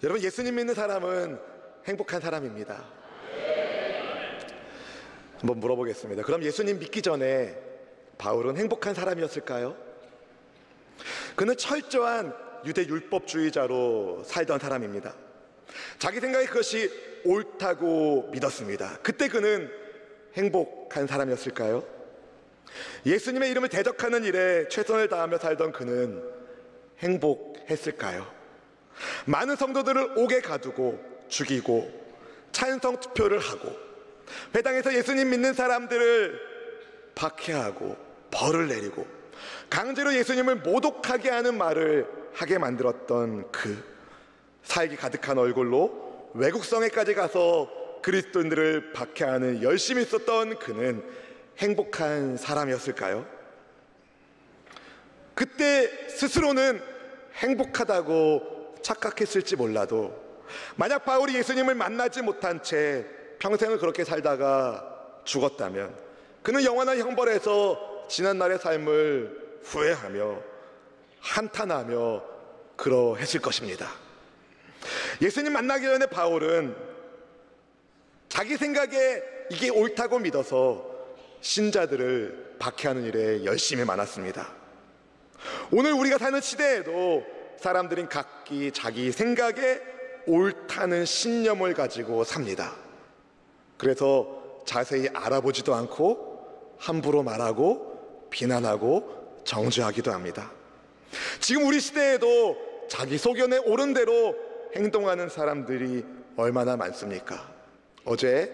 여러분, 예수님 믿는 사람은 행복한 사람입니다. 한번 물어보겠습니다. 그럼 예수님 믿기 전에 바울은 행복한 사람이었을까요? 그는 철저한 유대 율법주의자로 살던 사람입니다. 자기 생각에 그것이 옳다고 믿었습니다. 그때 그는 행복한 사람이었을까요? 예수님의 이름을 대적하는 일에 최선을 다하며 살던 그는 행복했을까요? 많은 성도들을 옥에 가두고 죽이고 찬성 투표를 하고 회당에서 예수님 믿는 사람들을 박해하고 벌을 내리고 강제로 예수님을 모독하게 하는 말을 하게 만들었던 그 사역이 가득한 얼굴로 외국성에까지 가서 그리스도인들을 박해하는 열심히 있었던 그는 행복한 사람이었을까요? 그때 스스로는 행복하다고 착각했을지 몰라도 만약 바울이 예수님을 만나지 못한 채 평생을 그렇게 살다가 죽었다면 그는 영원한 형벌에서 지난날의 삶을 후회하며 한탄하며 그러했을 것입니다. 예수님 만나기 전에 바울은 자기 생각에 이게 옳다고 믿어서 신자들을 박해하는 일에 열심히 많았습니다. 오늘 우리가 사는 시대에도 사람들은 각기 자기 생각에 옳다는 신념을 가지고 삽니다. 그래서 자세히 알아보지도 않고 함부로 말하고 비난하고 정죄하기도 합니다. 지금 우리 시대에도 자기 소견에 옳은 대로 행동하는 사람들이 얼마나 많습니까? 어제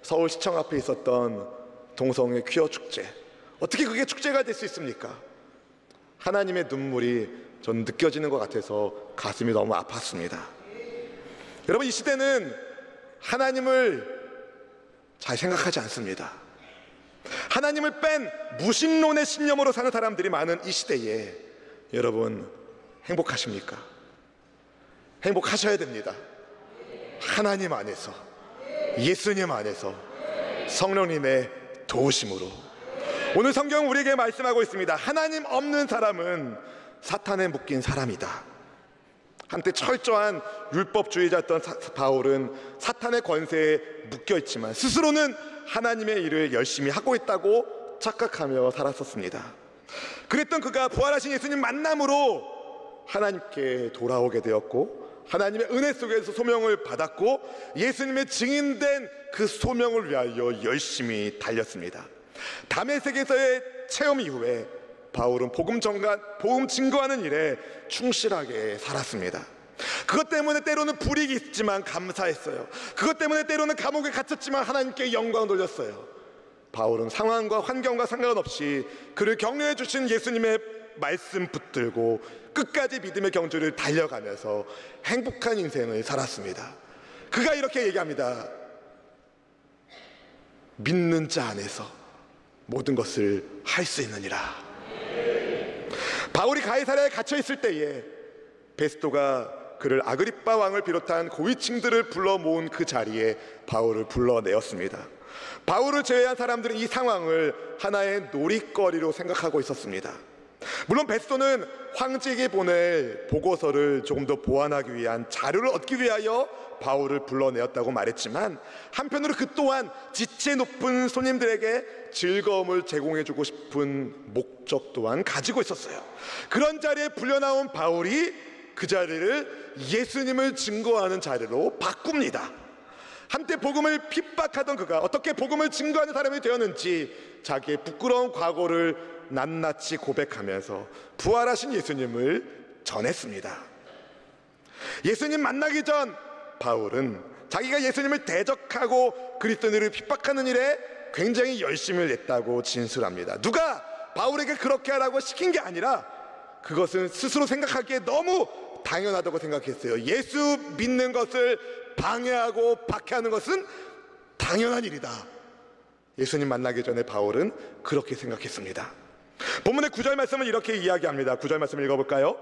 서울시청 앞에 있었던 동성애 퀴어 축제, 어떻게 그게 축제가 될 수 있습니까? 하나님의 눈물이 전 느껴지는 것 같아서 가슴이 너무 아팠습니다. 여러분, 이 시대는 하나님을 잘 생각하지 않습니다. 하나님을 뺀 무신론의 신념으로 사는 사람들이 많은 이 시대에 여러분, 행복하십니까? 행복하셔야 됩니다. 하나님 안에서, 예수님 안에서, 성령님의 도우심으로. 오늘 성경은 우리에게 말씀하고 있습니다. 하나님 없는 사람은 사탄에 묶인 사람이다. 한때 철저한 율법주의자였던 바울은 사탄의 권세에 묶여있지만 스스로는 하나님의 일을 열심히 하고 있다고 착각하며 살았었습니다. 그랬던 그가 부활하신 예수님 만남으로 하나님께 돌아오게 되었고 하나님의 은혜 속에서 소명을 받았고 예수님의 증인된 그 소명을 위하여 열심히 달렸습니다. 다메섹에서의 체험 이후에 바울은 복음 증거하는 일에 충실하게 살았습니다. 그것 때문에 때로는 불이익이 있지만 감사했어요. 그것 때문에 때로는 감옥에 갇혔지만 하나님께 영광 돌렸어요. 바울은 상황과 환경과 상관없이 그를 격려해 주신 예수님의 말씀 붙들고 끝까지 믿음의 경주를 달려가면서 행복한 인생을 살았습니다. 그가 이렇게 얘기합니다. 믿는 자 안에서 모든 것을 할 수 있느니라. 바울이 가이사랴에 갇혀 있을 때에 베스토가 그를 아그리빠 왕을 비롯한 고위층들을 불러 모은 그 자리에 바울을 불러내었습니다. 바울을 제외한 사람들은 이 상황을 하나의 놀이거리로 생각하고 있었습니다. 물론 베스토는 황제에게 보낼 보고서를 조금 더 보완하기 위한 자료를 얻기 위하여 바울을 불러내었다고 말했지만 한편으로 그 또한 지체 높은 손님들에게 즐거움을 제공해주고 싶은 목적 또한 가지고 있었어요. 그런 자리에 불려나온 바울이 그 자리를 예수님을 증거하는 자리로 바꿉니다. 한때 복음을 핍박하던 그가 어떻게 복음을 증거하는 사람이 되었는지 자기의 부끄러운 과거를 낱낱이 고백하면서 부활하신 예수님을 전했습니다. 예수님 만나기 전 바울은 자기가 예수님을 대적하고 그리스도인을 핍박하는 일에 굉장히 열심을 냈다고 진술합니다. 누가 바울에게 그렇게 하라고 시킨 게 아니라 그것은 스스로 생각하기에 너무 당연하다고 생각했어요. 예수 믿는 것을 방해하고 박해하는 것은 당연한 일이다. 예수님 만나기 전에 바울은 그렇게 생각했습니다. 본문의 9절 말씀은 이렇게 이야기합니다. 9절 말씀을 읽어볼까요?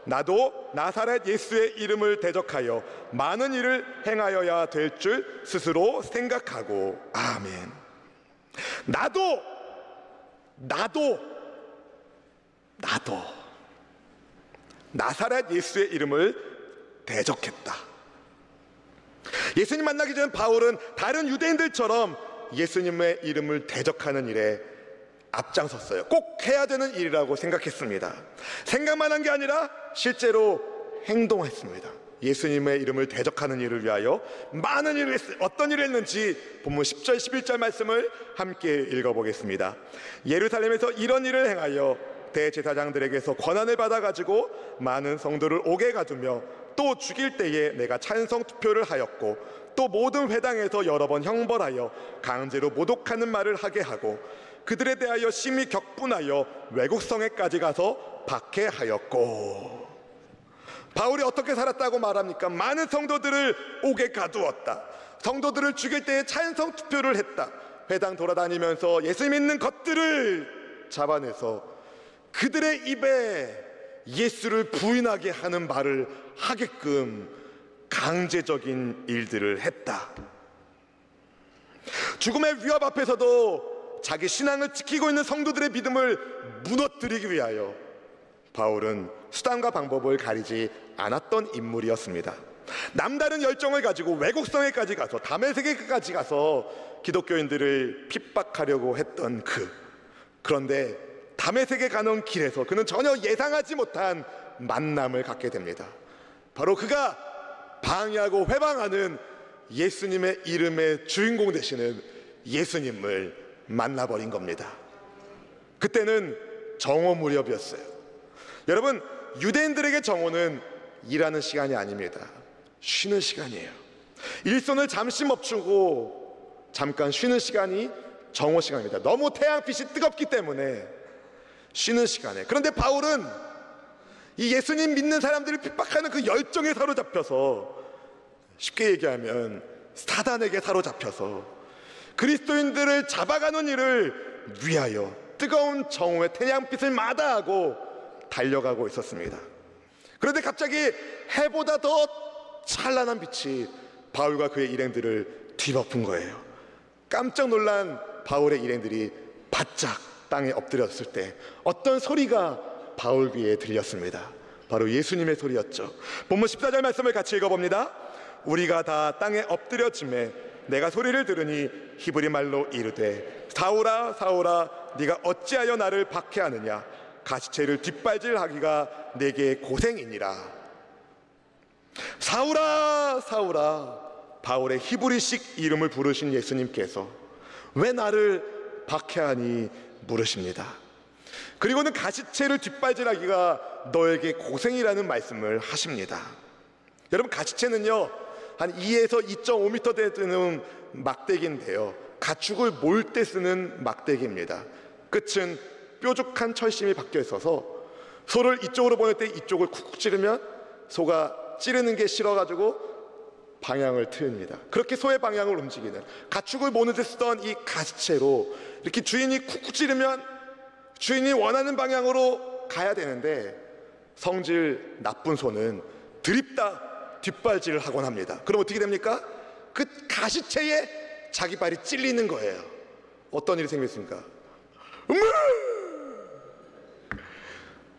나도 나사렛 예수의 이름을 대적하여 많은 일을 행하여야 될 줄 스스로 생각하고. 아멘. 나도 나사렛 예수의 이름을 대적했다. 예수님 만나기 전 바울은 다른 유대인들처럼 예수님의 이름을 대적하는 일에 앞장섰어요. 꼭 해야 되는 일이라고 생각했습니다. 생각만 한 게 아니라 실제로 행동했습니다. 예수님의 이름을 대적하는 일을 위하여 많은 일을 했어요. 어떤 일을 했는지 본문 10절 11절 말씀을 함께 읽어보겠습니다. 예루살렘에서 이런 일을 행하여 대제사장들에게서 권한을 받아가지고 많은 성도를 옥에 가두며 또 죽일 때에 내가 찬성 투표를 하였고 또 모든 회당에서 여러 번 형벌하여 강제로 모독하는 말을 하게 하고 그들에 대하여 심히 격분하여 외국성에까지 가서 박해하였고. 바울이 어떻게 살았다고 말합니까? 많은 성도들을 옥에 가두었다. 성도들을 죽일 때에 찬성 투표를 했다. 회당 돌아다니면서 예수 믿는 것들을 잡아내서 그들의 입에 예수를 부인하게 하는 말을 하게끔 강제적인 일들을 했다. 죽음의 위협 앞에서도 자기 신앙을 지키고 있는 성도들의 믿음을 무너뜨리기 위하여 바울은 수단과 방법을 가리지 않았던 인물이었습니다. 남다른 열정을 가지고 외국성에까지 가서 다메섹에까지 가서 기독교인들을 핍박하려고 했던 그런데 다메섹에 가는 길에서 그는 전혀 예상하지 못한 만남을 갖게 됩니다. 바로 그가 방해하고 회방하는 예수님의 이름의 주인공 되시는 예수님을 만나버린 겁니다. 그때는 정오 무렵이었어요. 여러분, 유대인들에게 정오는 일하는 시간이 아닙니다. 쉬는 시간이에요. 일손을 잠시 멈추고 잠깐 쉬는 시간이 정오 시간입니다. 너무 태양빛이 뜨겁기 때문에 쉬는 시간에. 그런데 바울은 이 예수님 믿는 사람들을 핍박하는 그 열정에 사로잡혀서, 쉽게 얘기하면 사단에게 사로잡혀서 그리스도인들을 잡아가는 일을 위하여 뜨거운 정오의 태양빛을 마다하고 달려가고 있었습니다. 그런데 갑자기 해보다 더 찬란한 빛이 바울과 그의 일행들을 뒤덮은 거예요. 깜짝 놀란 바울의 일행들이 바짝 땅에 엎드렸을 때 어떤 소리가 바울 귀에 들렸습니다. 바로 예수님의 소리였죠. 본문 14절 말씀을 같이 읽어봅니다. 우리가 다 땅에 엎드려짐에 내가 소리를 들으니 히브리 말로 이르되 사울아 사울아 네가 어찌하여 나를 박해하느냐 가시체를 뒷발질하기가 내게 고생이니라. 사울아 사울아, 바울의 히브리식 이름을 부르신 예수님께서 왜 나를 박해하니 물으십니다. 그리고는 가시체를 뒷발질하기가 너에게 고생이라는 말씀을 하십니다. 여러분, 가시체는요 한 2에서 2.5m 되는 막대기인데요, 가축을 몰 때 쓰는 막대기입니다. 끝은 뾰족한 철심이 박혀 있어서 소를 이쪽으로 보낼 때 이쪽을 쿡쿡 찌르면 소가 찌르는 게 싫어가지고 방향을 틀립니다. 그렇게 소의 방향을 움직이는, 가축을 모는 데 쓰던 이 가시체로 이렇게 주인이 쿡쿡 찌르면 주인이 원하는 방향으로 가야 되는데, 성질 나쁜 소는 드립다 뒷발질을 하곤 합니다. 그럼 어떻게 됩니까? 그 가시체에 자기 발이 찔리는 거예요. 어떤 일이 생겼습니까?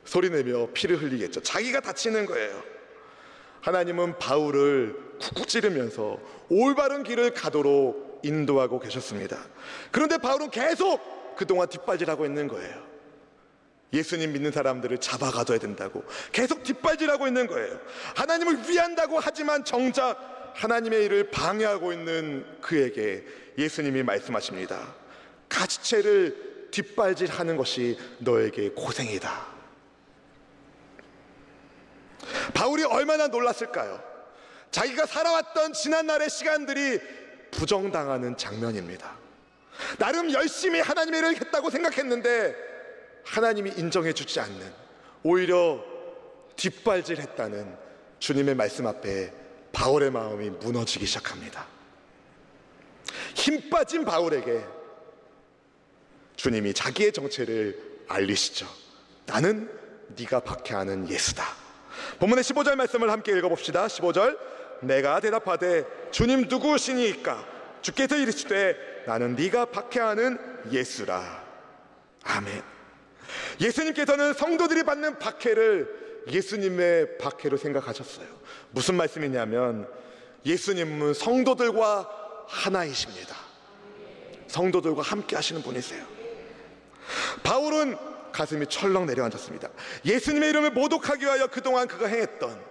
소리내며 피를 흘리겠죠. 자기가 다치는 거예요. 하나님은 바울을 쿡쿡 찌르면서 올바른 길을 가도록 인도하고 계셨습니다. 그런데 바울은 계속 그동안 뒷발질하고 있는 거예요. 예수님 믿는 사람들을 잡아가둬야 된다고 계속 뒷발질하고 있는 거예요. 하나님을 위한다고 하지만 정작 하나님의 일을 방해하고 있는 그에게 예수님이 말씀하십니다. 가시체를 뒷발질하는 것이 너에게 고생이다. 바울이 얼마나 놀랐을까요? 자기가 살아왔던 지난날의 시간들이 부정당하는 장면입니다. 나름 열심히 하나님의 일을 했다고 생각했는데 하나님이 인정해 주지 않는, 오히려 뒷발질했다는 주님의 말씀 앞에 바울의 마음이 무너지기 시작합니다. 힘 빠진 바울에게 주님이 자기의 정체를 알리시죠. 나는 네가 박해하는 예수다. 본문의 15절 말씀을 함께 읽어봅시다. 15절, 내가 대답하되 주님 누구시니까? 주께서 이르시되 나는 네가 박해하는 예수라. 아멘. 예수님께서는 성도들이 받는 박해를 예수님의 박해로 생각하셨어요. 무슨 말씀이냐면 예수님은 성도들과 하나이십니다. 성도들과 함께 하시는 분이세요. 바울은 가슴이 철렁 내려앉았습니다. 예수님의 이름을 모독하기 위하여 그동안 그가 행했던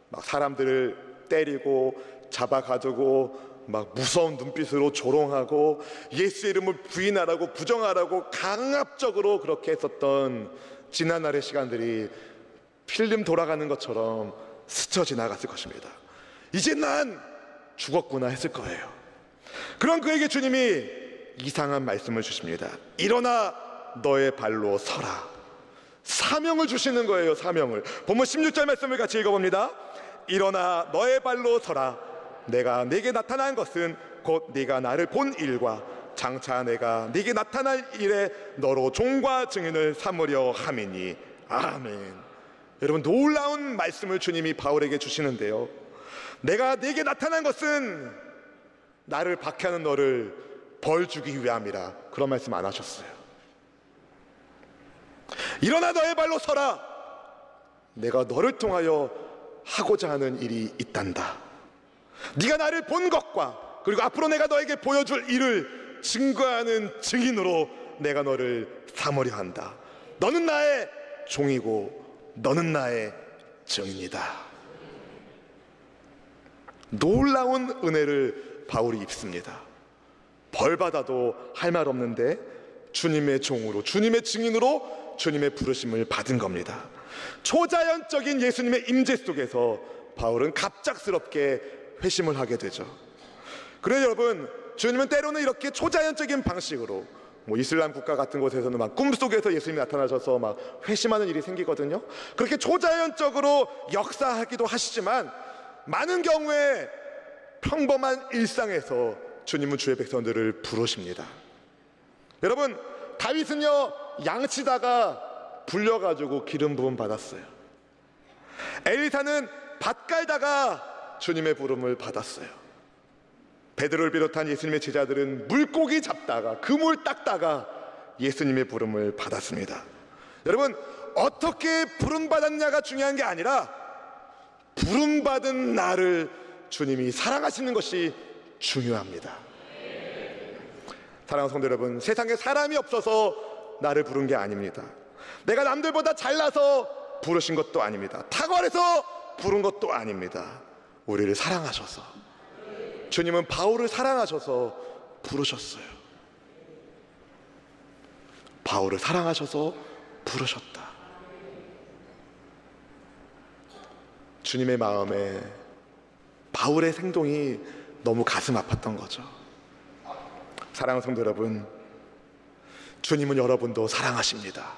막 사람들을 때리고 잡아가지고 막 무서운 눈빛으로 조롱하고 예수의 이름을 부인하라고 부정하라고 강압적으로 그렇게 했었던 지난날의 시간들이 필름 돌아가는 것처럼 스쳐 지나갔을 것입니다. 이제 난 죽었구나 했을 거예요. 그런 그에게 주님이 이상한 말씀을 주십니다. 일어나 너의 발로 서라. 사명을 주시는 거예요. 사명을. 본문 16절 말씀을 같이 읽어봅니다. 일어나 너의 발로 서라. 내가 네게 나타난 것은 곧 네가 나를 본 일과 장차 내가 네게 나타날 일에 너로 종과 증인을 삼으려 함이니. 아멘. 여러분, 놀라운 말씀을 주님이 바울에게 주시는데요, 내가 네게 나타난 것은 나를 박해하는 너를 벌 주기 위함이라. 그런 말씀 안 하셨어요. 일어나 너의 발로 서라. 내가 너를 통하여 하고자 하는 일이 있단다. 네가 나를 본 것과 그리고 앞으로 내가 너에게 보여줄 일을 증거하는 증인으로 내가 너를 삼으려 한다. 너는 나의 종이고 너는 나의 증인이다. 놀라운 은혜를 바울이 입습니다. 벌 받아도 할 말 없는데 주님의 종으로, 주님의 증인으로 주님의 부르심을 받은 겁니다. 초자연적인 예수님의 임재 속에서 바울은 갑작스럽게 회심을 하게 되죠. 그래서 여러분, 주님은 때로는 이렇게 초자연적인 방식으로, 이슬람 국가 같은 곳에서는 막 꿈속에서 예수님이 나타나셔서 막 회심하는 일이 생기거든요. 그렇게 초자연적으로 역사하기도 하시지만 많은 경우에 평범한 일상에서 주님은 주의 백성들을 부르십니다. 여러분, 다윗은요, 양치다가 불려가지고 기름 부음 받았어요. 엘리사는 밭 갈다가 주님의 부름을 받았어요. 베드로를 비롯한 예수님의 제자들은 물고기 잡다가 그물 닦다가 예수님의 부름을 받았습니다. 여러분, 어떻게 부름받았냐가 중요한 게 아니라 부름받은 나를 주님이 사랑하시는 것이 중요합니다. 사랑하는 성도 여러분, 세상에 사람이 없어서 나를 부른 게 아닙니다. 내가 남들보다 잘나서 부르신 것도 아닙니다. 탁월해서 부른 것도 아닙니다. 우리를 사랑하셔서, 주님은 바울을 사랑하셔서 부르셨어요. 바울을 사랑하셔서 부르셨다. 주님의 마음에 바울의 행동이 너무 가슴 아팠던 거죠. 사랑하는 성도 여러분, 주님은 여러분도 사랑하십니다.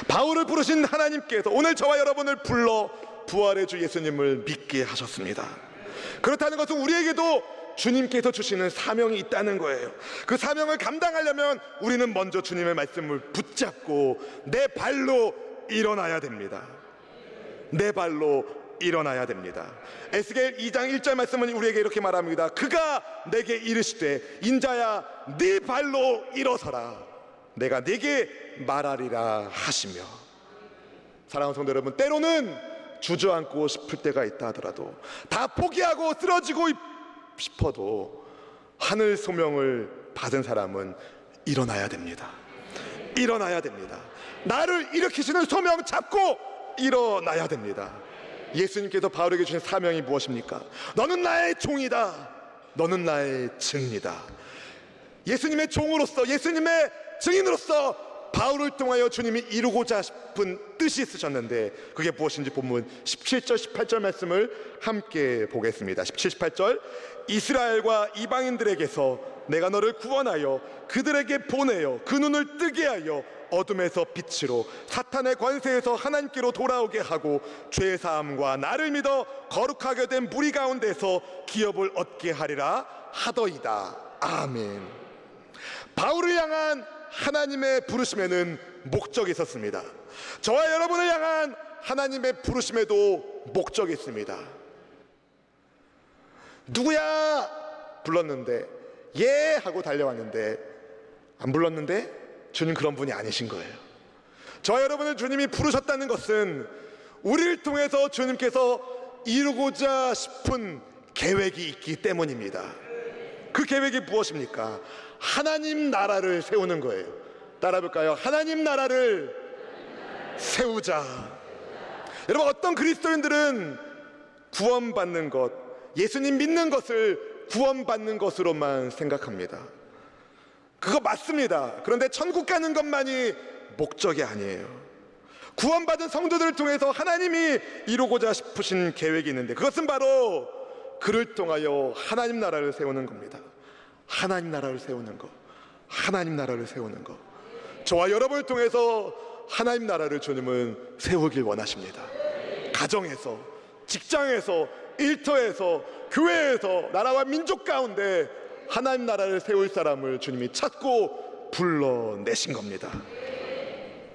바울을 부르신 하나님께서 오늘 저와 여러분을 불러 부활의 주 예수님을 믿게 하셨습니다. 그렇다는 것은 우리에게도 주님께서 주시는 사명이 있다는 거예요. 그 사명을 감당하려면 우리는 먼저 주님의 말씀을 붙잡고 내 발로 일어나야 됩니다. 내 발로 일어나야 됩니다. 에스겔 2장 1절 말씀은 우리에게 이렇게 말합니다. 그가 내게 이르시되 인자야 네 발로 일어서라. 내가 네게 말하리라 하시며. 사랑하는 성도 여러분, 때로는 주저앉고 싶을 때가 있다 하더라도, 다 포기하고 쓰러지고 싶어도 하늘 소명을 받은 사람은 일어나야 됩니다. 일어나야 됩니다. 나를 일으키시는 소명 잡고 일어나야 됩니다. 예수님께서 바울에게 주신 사명이 무엇입니까? 너는 나의 종이다. 너는 나의 증인이다. 예수님의 종으로서, 예수님의 증인으로서 바울을 통하여 주님이 이루고자 싶은 뜻이 있으셨는데 그게 무엇인지 본문 17절 18절 말씀을 함께 보겠습니다. 17, 18절. 이스라엘과 이방인들에게서 내가 너를 구원하여 그들에게 보내어 그 눈을 뜨게 하여 어둠에서 빛으로 사탄의 권세에서 하나님께로 돌아오게 하고 죄사함과 나를 믿어 거룩하게 된 무리 가운데서 기업을 얻게 하리라 하더이다. 아멘. 바울을 향한 하나님의 부르심에는 목적이 있었습니다. 저와 여러분을 향한 하나님의 부르심에도 목적이 있습니다. 누구야? 불렀는데 예 하고 달려왔는데 안 불렀는데 주님 그런 분이 아니신 거예요. 저와 여러분을 주님이 부르셨다는 것은 우리를 통해서 주님께서 이루고자 싶은 계획이 있기 때문입니다. 그 계획이 무엇입니까? 하나님 나라를 세우는 거예요. 따라해볼까요? 하나님 나라를 세우자. 여러분, 어떤 그리스도인들은 구원받는 것, 예수님 믿는 것을 구원받는 것으로만 생각합니다. 그거 맞습니다. 그런데 천국 가는 것만이 목적이 아니에요. 구원받은 성도들을 통해서 하나님이 이루고자 싶으신 계획이 있는데, 그것은 바로 그를 통하여 하나님 나라를 세우는 겁니다. 하나님 나라를 세우는 것, 하나님 나라를 세우는 것. 저와 여러분을 통해서 하나님 나라를 주님은 세우길 원하십니다. 가정에서, 직장에서, 일터에서, 교회에서, 나라와 민족 가운데 하나님 나라를 세울 사람을 주님이 찾고 불러내신 겁니다.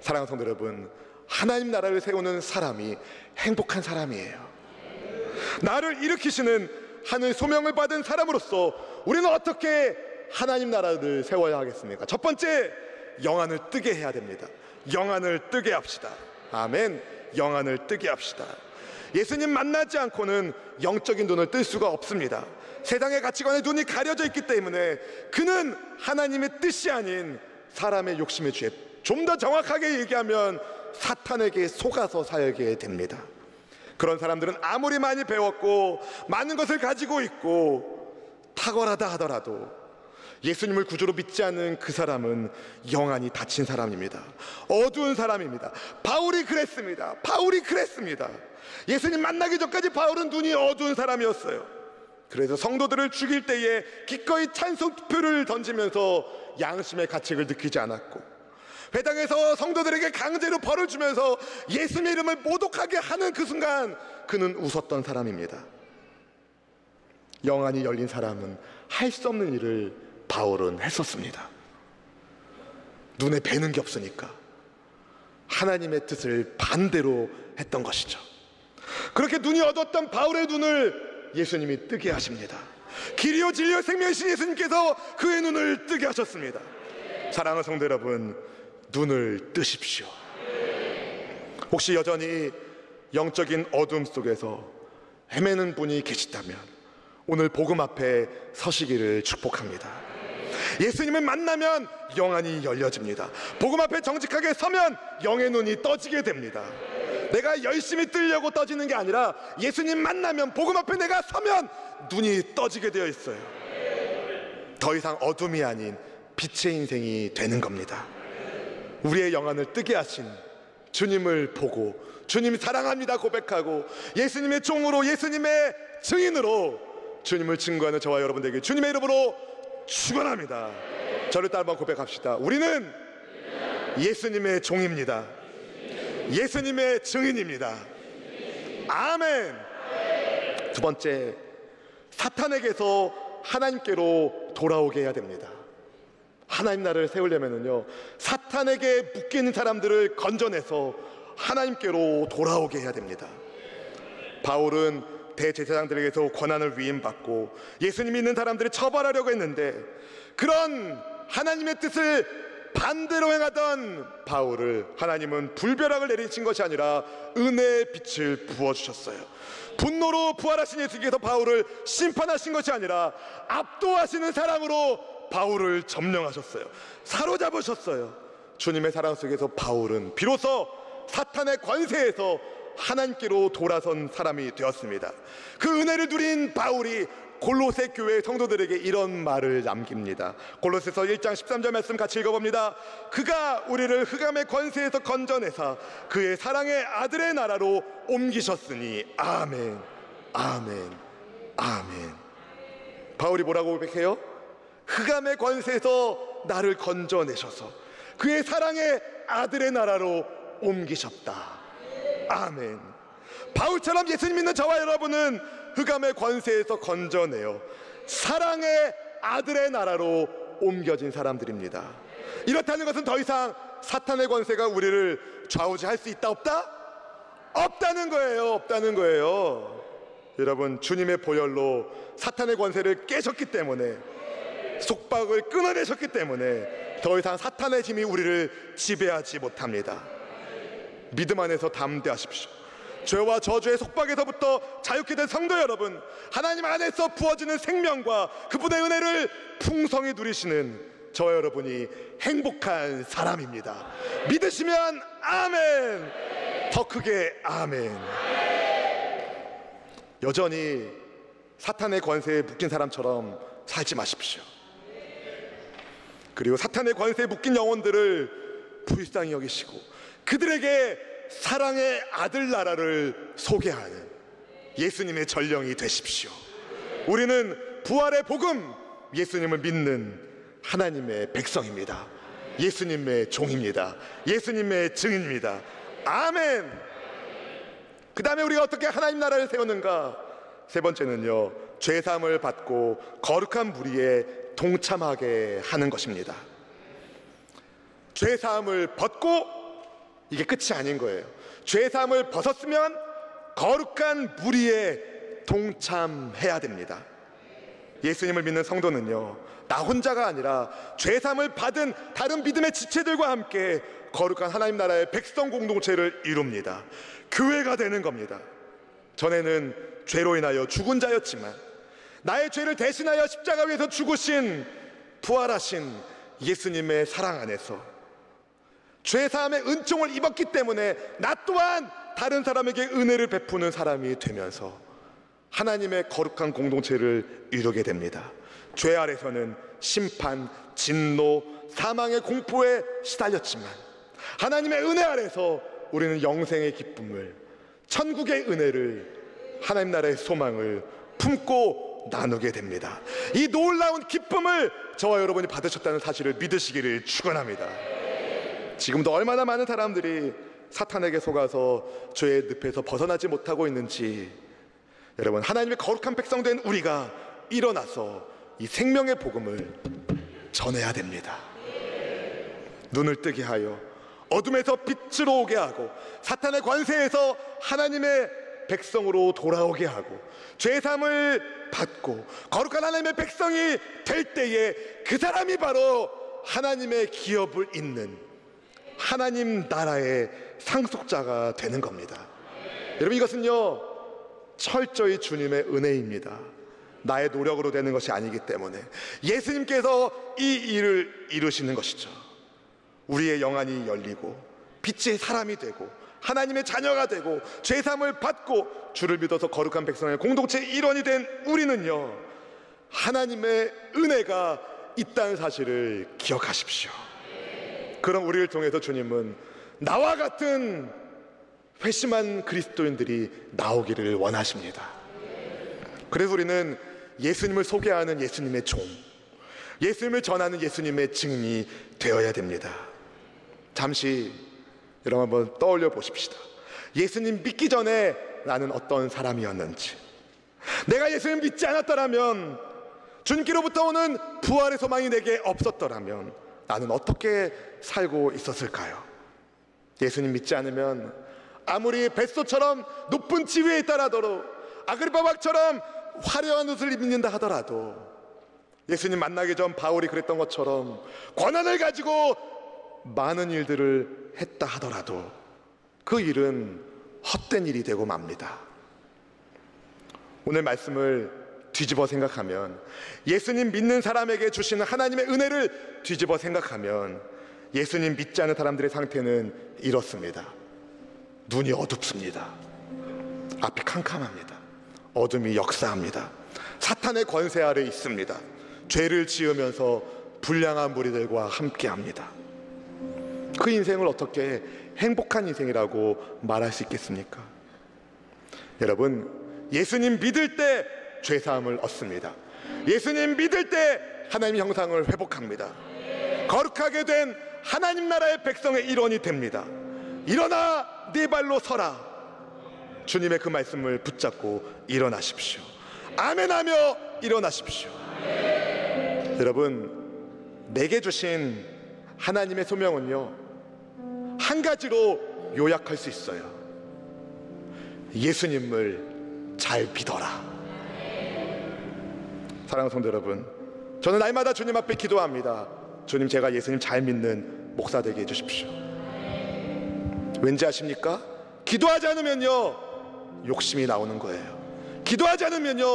사랑하는 성도 여러분, 하나님 나라를 세우는 사람이 행복한 사람이에요. 나를 일으키시는 하늘 소명을 받은 사람으로서 우리는 어떻게 하나님 나라를 세워야 하겠습니까? 첫 번째, 영안을 뜨게 해야 됩니다. 영안을 뜨게 합시다. 아멘. 영안을 뜨게 합시다. 예수님 만나지 않고는 영적인 눈을 뜰 수가 없습니다. 세상의 가치관에 눈이 가려져 있기 때문에 그는 하나님의 뜻이 아닌 사람의 욕심에 취해, 좀 더 정확하게 얘기하면 사탄에게 속아서 살게 됩니다. 그런 사람들은 아무리 많이 배웠고 많은 것을 가지고 있고 탁월하다 하더라도 예수님을 구주로 믿지 않는 그 사람은 영안이 닫힌 사람입니다. 어두운 사람입니다. 바울이 그랬습니다. 바울이 그랬습니다. 예수님 만나기 전까지 바울은 눈이 어두운 사람이었어요. 그래서 성도들을 죽일 때에 기꺼이 찬송 투표를 던지면서 양심의 가책을 느끼지 않았고, 회당에서 성도들에게 강제로 벌을 주면서 예수님의 이름을 모독하게 하는 그 순간 그는 웃었던 사람입니다. 영안이 열린 사람은 할 수 없는 일을 바울은 했었습니다. 눈에 뵈는 게 없으니까 하나님의 뜻을 반대로 했던 것이죠. 그렇게 눈이 어두웠던 바울의 눈을 예수님이 뜨게 하십니다. 길이요 진리요 생명이신 예수님께서 그의 눈을 뜨게 하셨습니다. 사랑하는 성도 여러분, 눈을 뜨십시오. 혹시 여전히 영적인 어둠 속에서 헤매는 분이 계시다면 오늘 복음 앞에 서시기를 축복합니다. 예수님을 만나면 영안이 열려집니다. 복음 앞에 정직하게 서면 영의 눈이 떠지게 됩니다. 내가 열심히 뜨려고 떠지는 게 아니라 예수님 만나면, 복음 앞에 내가 서면 눈이 떠지게 되어 있어요. 더 이상 어둠이 아닌 빛의 인생이 되는 겁니다. 우리의 영안을 뜨게 하신 주님을 보고 주님 사랑합니다 고백하고 예수님의 종으로, 예수님의 증인으로 주님을 증거하는 저와 여러분들에게 주님의 이름으로 축원합니다. 저를 따라 한번 고백합시다. 우리는 예수님의 종입니다. 예수님의 증인입니다. 아멘. 두 번째, 사탄에게서 하나님께로 돌아오게 해야 됩니다. 하나님 나라를 세우려면요, 사탄에게 묶이는 사람들을 건져내서 하나님께로 돌아오게 해야 됩니다. 바울은 대제사장들에게서 권한을 위임받고 예수님 믿는 사람들을 처벌하려고 했는데, 그런 하나님의 뜻을 반대로 행하던 바울을 하나님은 불벼락을 내리신 것이 아니라 은혜의 빛을 부어주셨어요. 분노로 부활하신 예수께서 바울을 심판하신 것이 아니라 압도하시는 사랑으로 바울을 점령하셨어요. 사로잡으셨어요. 주님의 사랑 속에서 바울은 비로소 사탄의 권세에서 하나님께로 돌아선 사람이 되었습니다. 그 은혜를 누린 바울이 골로새 교회 성도들에게 이런 말을 남깁니다. 골로새서 1장 13절 말씀 같이 읽어봅니다. 그가 우리를 흑암의 권세에서 건져내사 그의 사랑의 아들의 나라로 옮기셨으니 아멘, 아멘, 아멘. 바울이 뭐라고 고백해요? 흑암의 권세에서 나를 건져내셔서 그의 사랑의 아들의 나라로 옮기셨다. 아멘. 바울처럼 예수님 믿는 저와 여러분은 흑암의 권세에서 건져내어 사랑의 아들의 나라로 옮겨진 사람들입니다. 이렇다는 것은 더 이상 사탄의 권세가 우리를 좌우지할 수 있다 없다? 없다는 거예요. 없다는 거예요. 여러분, 주님의 보혈로 사탄의 권세를 깨셨기 때문에, 속박을 끊어내셨기 때문에 더 이상 사탄의 힘이 우리를 지배하지 못합니다. 믿음 안에서 담대하십시오. 죄와 저주의 속박에서부터 자유케 된 성도 여러분, 하나님 안에서 부어지는 생명과 그분의 은혜를 풍성히 누리시는 저와 여러분이 행복한 사람입니다. 믿으시면 아멘, 더 크게 아멘. 여전히 사탄의 권세에 묶인 사람처럼 살지 마십시오. 그리고 사탄의 권세에 묶인 영혼들을 불쌍히 여기시고 그들에게 사랑의 아들 나라를 소개하는 예수님의 전령이 되십시오. 우리는 부활의 복음, 예수님을 믿는 하나님의 백성입니다. 예수님의 종입니다. 예수님의 증인입니다. 아멘. 그 다음에 우리가 어떻게 하나님 나라를 세우는가? 세 번째는요, 죄사함을 받고 거룩한 무리에 동참하게 하는 것입니다. 죄사함을 벗고 이게 끝이 아닌 거예요. 죄사함을 벗었으면 거룩한 무리에 동참해야 됩니다. 예수님을 믿는 성도는요, 나 혼자가 아니라 죄사함을 받은 다른 믿음의 지체들과 함께 거룩한 하나님 나라의 백성 공동체를 이룹니다. 교회가 되는 겁니다. 전에는 죄로 인하여 죽은 자였지만 나의 죄를 대신하여 십자가 위에서 죽으신 부활하신 예수님의 사랑 안에서 죄사함의 은총을 입었기 때문에 나 또한 다른 사람에게 은혜를 베푸는 사람이 되면서 하나님의 거룩한 공동체를 이루게 됩니다. 죄 아래서는 심판, 진노, 사망의 공포에 시달렸지만 하나님의 은혜 아래서 우리는 영생의 기쁨을, 천국의 은혜를, 하나님 나라의 소망을 품고 나누게 됩니다. 이 놀라운 기쁨을 저와 여러분이 받으셨다는 사실을 믿으시기를 축원합니다. 지금도 얼마나 많은 사람들이 사탄에게 속아서 죄의 늪에서 벗어나지 못하고 있는지, 여러분, 하나님의 거룩한 백성 된 우리가 일어나서 이 생명의 복음을 전해야 됩니다. 눈을 뜨게 하여 어둠에서 빛으로 오게 하고 사탄의 권세에서 하나님의 백성으로 돌아오게 하고 죄사함을 받고 거룩한 하나님의 백성이 될 때에 그 사람이 바로 하나님의 기업을 잇는 하나님 나라의 상속자가 되는 겁니다. 여러분, 이것은요 철저히 주님의 은혜입니다. 나의 노력으로 되는 것이 아니기 때문에 예수님께서 이 일을 이루시는 것이죠. 우리의 영안이 열리고 빛의 사람이 되고 하나님의 자녀가 되고 죄사함을 받고 주를 믿어서 거룩한 백성의 공동체의 일원이 된 우리는요, 하나님의 은혜가 있다는 사실을 기억하십시오. 그럼 우리를 통해서 주님은 나와 같은 회심한 그리스도인들이 나오기를 원하십니다. 그래서 우리는 예수님을 소개하는 예수님의 종, 예수님을 전하는 예수님의 증인이 되어야 됩니다. 잠시 여러분 한번 떠올려 보십시다. 예수님 믿기 전에 나는 어떤 사람이었는지, 내가 예수님 믿지 않았더라면, 주님께로부터 오는 부활의 소망이 내게 없었더라면 나는 어떻게 살고 있었을까요? 예수님 믿지 않으면 아무리 벳소처럼 높은 지위에 있더라도, 아그리파 왕처럼 화려한 옷을 입는다 하더라도, 예수님 만나기 전 바울이 그랬던 것처럼 권한을 가지고 많은 일들을 했다 하더라도 그 일은 헛된 일이 되고 맙니다. 오늘 말씀을 뒤집어 생각하면, 예수님 믿는 사람에게 주시는 하나님의 은혜를 뒤집어 생각하면 예수님 믿지 않은 사람들의 상태는 이렇습니다. 눈이 어둡습니다. 앞이 캄캄합니다. 어둠이 역사합니다. 사탄의 권세 아래 있습니다. 죄를 지으면서 불량한 무리들과 함께합니다. 그 인생을 어떻게 행복한 인생이라고 말할 수 있겠습니까? 여러분, 예수님 믿을 때 죄사함을 얻습니다. 예수님 믿을 때 하나님의 형상을 회복합니다. 거룩하게 된 하나님 나라의 백성의 일원이 됩니다. 일어나 네 발로 서라. 주님의 그 말씀을 붙잡고 일어나십시오. 아멘하며 일어나십시오. 여러분, 내게 주신 하나님의 소명은요, 한 가지로 요약할 수 있어요. 예수님을 잘 믿어라. 사랑하는 성도 여러분, 저는 날마다 주님 앞에 기도합니다. 주님, 제가 예수님 잘 믿는 목사 되게 해주십시오. 왠지 아십니까? 기도하지 않으면요, 욕심이 나오는 거예요. 기도하지 않으면요,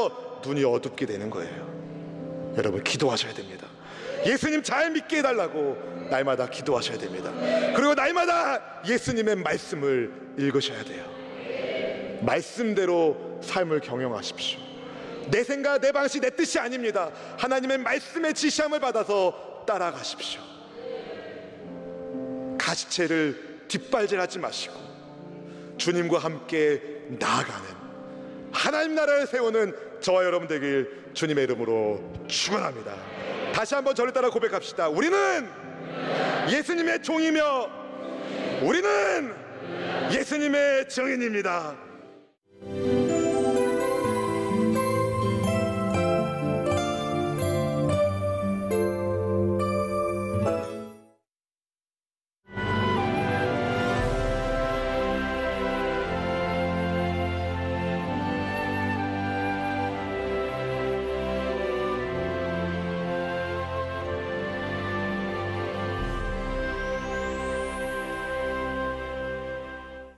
눈이 어둡게 되는 거예요. 여러분, 기도하셔야 됩니다. 예수님 잘 믿게 해달라고 날마다 기도하셔야 됩니다. 그리고 날마다 예수님의 말씀을 읽으셔야 돼요. 말씀대로 삶을 경영하십시오. 내 생각, 내 방식, 내 뜻이 아닙니다. 하나님의 말씀의 지시함을 받아서 따라가십시오. 가시체를 뒷발질하지 마시고 주님과 함께 나아가는 하나님 나라를 세우는 저와 여러분 되길 주님의 이름으로 축원합니다. 다시 한번 저를 따라 고백합시다. 우리는 예수님의 종이며 우리는 예수님의 증인입니다.